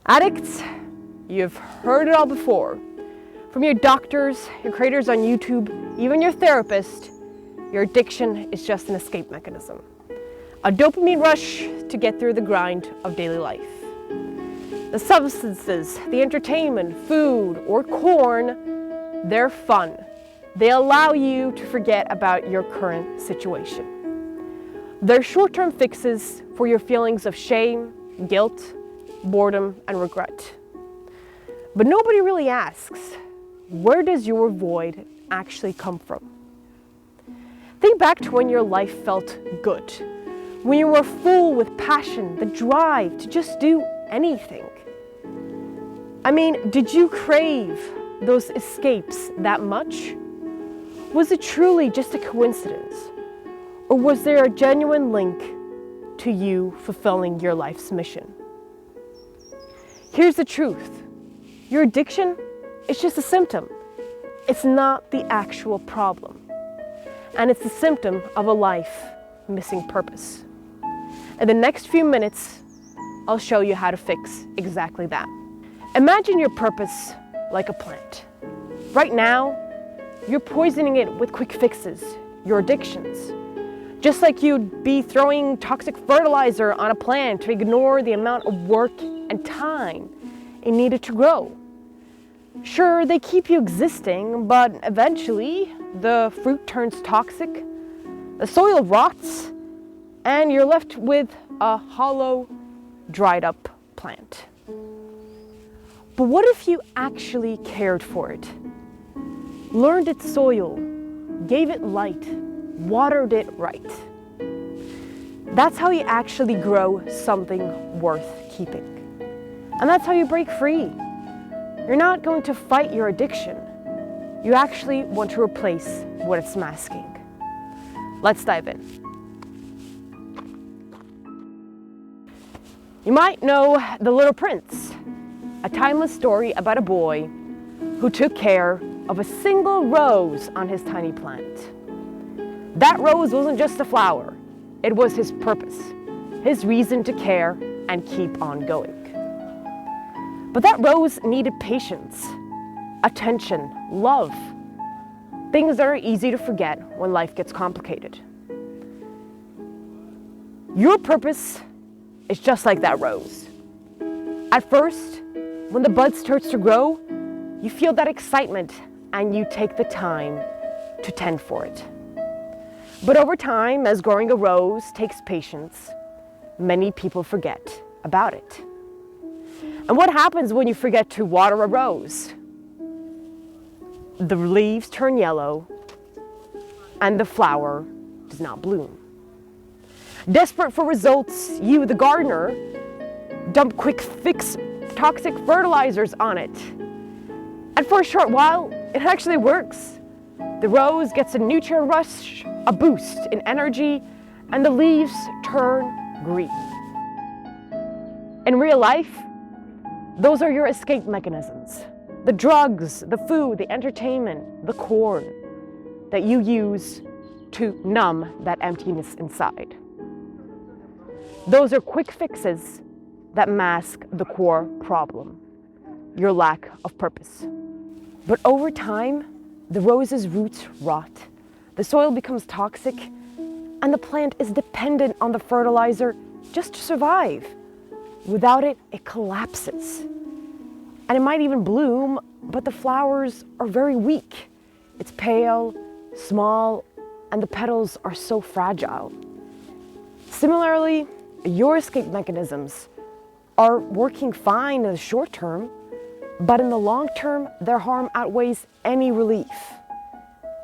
Addicts, you've heard it all before. From your doctors, your creators on YouTube, even your therapist, your addiction is just an escape mechanism. A dopamine rush to get through the grind of daily life. The substances, the entertainment, food, or corn, they're fun. They allow you to forget about your current situation. They're short-term fixes for your feelings of shame, guilt, boredom, and regret. But nobody really asks, where does your void actually come from? Think back to when your life felt good, when you were full with passion, the drive to just do anything. I mean, did you crave those escapes that much? Was it truly just a coincidence? Or was there a genuine link to you fulfilling your life's mission? Here's the truth. Your addiction is just a symptom. It's not the actual problem. And it's the symptom of a life missing purpose. In the next few minutes, I'll show you how to fix exactly that. Imagine your purpose like a plant. Right now, you're poisoning it with quick fixes, your addictions. Just like you'd be throwing toxic fertilizer on a plant to ignore the amount of work and time it needed to grow. Sure, they keep you existing, but eventually the fruit turns toxic, the soil rots, and you're left with a hollow, dried up plant. But what if you actually cared for it? Learned its soil, gave it light, watered it right. That's how you actually grow something worth keeping. And that's how you break free. You're not going to fight your addiction. You actually want to replace what it's masking. Let's dive in. You might know The Little Prince, a timeless story about a boy who took care of a single rose on his tiny plant. That rose wasn't just a flower, it was his purpose, his reason to care and keep on going. But that rose needed patience, attention, love, things that are easy to forget when life gets complicated. Your purpose is just like that rose. At first, when the bud starts to grow, you feel that excitement and you take the time to tend for it. But over time, as growing a rose takes patience, many people forget about it. And what happens when you forget to water a rose? The leaves turn yellow and the flower does not bloom. Desperate for results, you, the gardener, dump quick fix toxic fertilizers on it. And for a short while, it actually works. The rose gets a nutrient rush, a boost in energy, and the leaves turn green. In real life, those are your escape mechanisms. The drugs, the food, the entertainment, the corn that you use to numb that emptiness inside. Those are quick fixes that mask the core problem, your lack of purpose. But over time, the rose's roots rot, the soil becomes toxic, and the plant is dependent on the fertilizer just to survive. Without it, it collapses. And it might even bloom, but the flowers are very weak. It's pale, small, and the petals are so fragile. Similarly, your escape mechanisms are working fine in the short term, but in the long term, their harm outweighs any relief.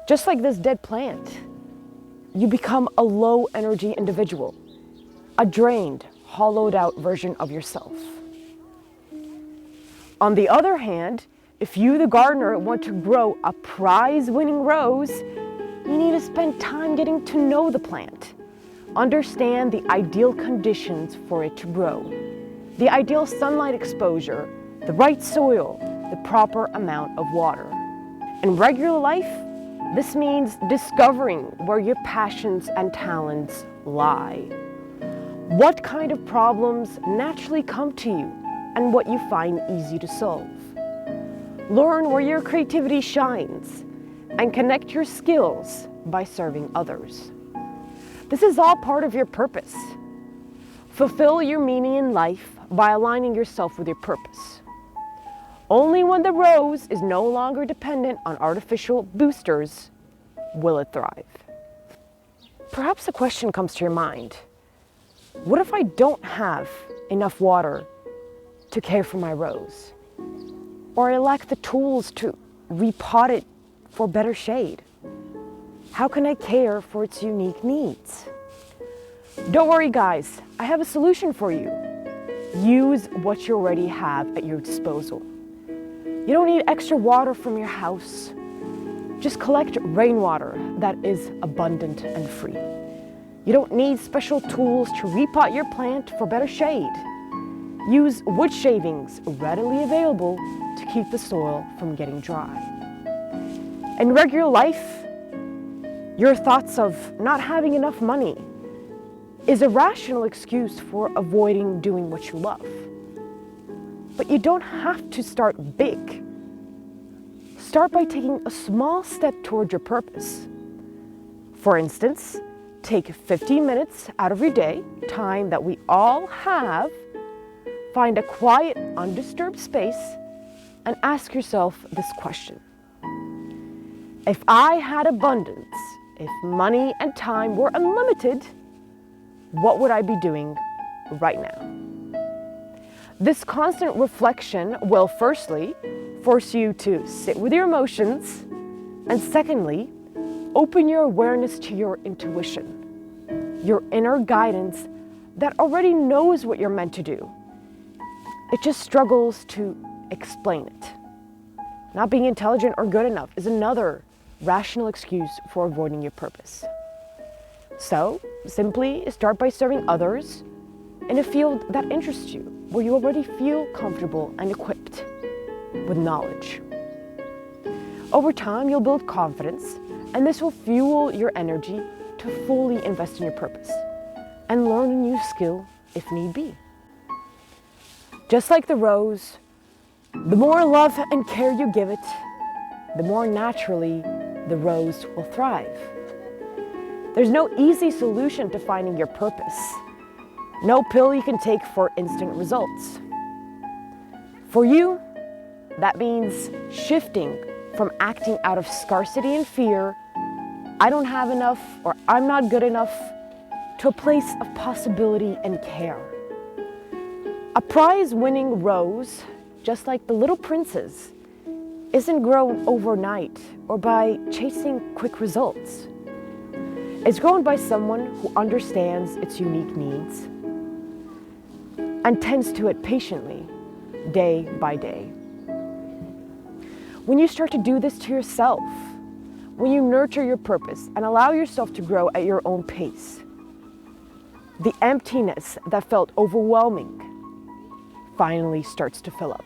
Just like this dead plant, you become a low energy individual, a drained, hollowed out version of yourself. On the other hand, if you, the gardener, want to grow a prize-winning rose, you need to spend time getting to know the plant, understand the ideal conditions for it to grow, the ideal sunlight exposure, the right soil, the proper amount of water. In regular life, this means discovering where your passions and talents lie. What kind of problems naturally come to you? and what you find easy to solve. Learn where your creativity shines and connect your skills by serving others. This is all part of your purpose. Fulfill your meaning in life by aligning yourself with your purpose. Only when the rose is no longer dependent on artificial boosters will it thrive. Perhaps a question comes to your mind. What if I don't have enough water to care for my rose? Or I lack the tools to repot it for better shade? How can I care for its unique needs? Don't worry, guys, I have a solution for you. Use what you already have at your disposal. You don't need extra water from your house. Just collect rainwater that is abundant and free. You don't need special tools to repot your plant for better shade. Use wood shavings readily available to keep the soil from getting dry. In regular life, your thoughts of not having enough money is a rational excuse for avoiding doing what you love. But you don't have to start big. Start by taking a small step toward your purpose. For instance, take 15 minutes out of your day, time that we all have, find a quiet, undisturbed space, and ask yourself this question. If I had abundance, if money and time were unlimited, what would I be doing right now? This constant reflection will firstly force you to sit with your emotions, and secondly, open your awareness to your intuition, your inner guidance that already knows what you're meant to do. It just struggles to explain it. Not being intelligent or good enough is another rational excuse for avoiding your purpose. So, simply start by serving others in a field that interests you, where you already feel comfortable and equipped with knowledge. Over time, you'll build confidence, and this will fuel your energy to fully invest in your purpose and learn a new skill if need be. Just like the rose, the more love and care you give it, the more naturally the rose will thrive. There's no easy solution to finding your purpose. No pill you can take for instant results. For you, that means shifting from acting out of scarcity and fear, I don't have enough or I'm not good enough, to a place of possibility and care. A prize-winning rose, just like the little princes, isn't grown overnight or by chasing quick results. It's grown by someone who understands its unique needs and tends to it patiently, day by day. When you start to do this to yourself, when you nurture your purpose and allow yourself to grow at your own pace, the emptiness that felt overwhelming finally starts to fill up.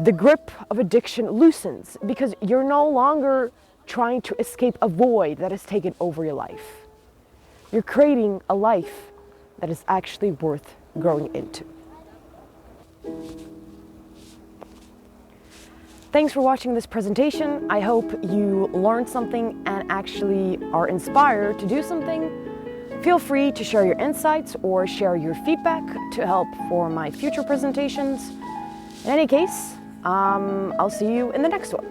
The grip of addiction loosens because you're no longer trying to escape a void that has taken over your life. You're creating a life that is actually worth growing into. Thanks for watching this presentation. I hope you learned something and actually are inspired to do something. Feel free to share your insights or share your feedback to help for my future presentations. In any case, I'll see you in the next one.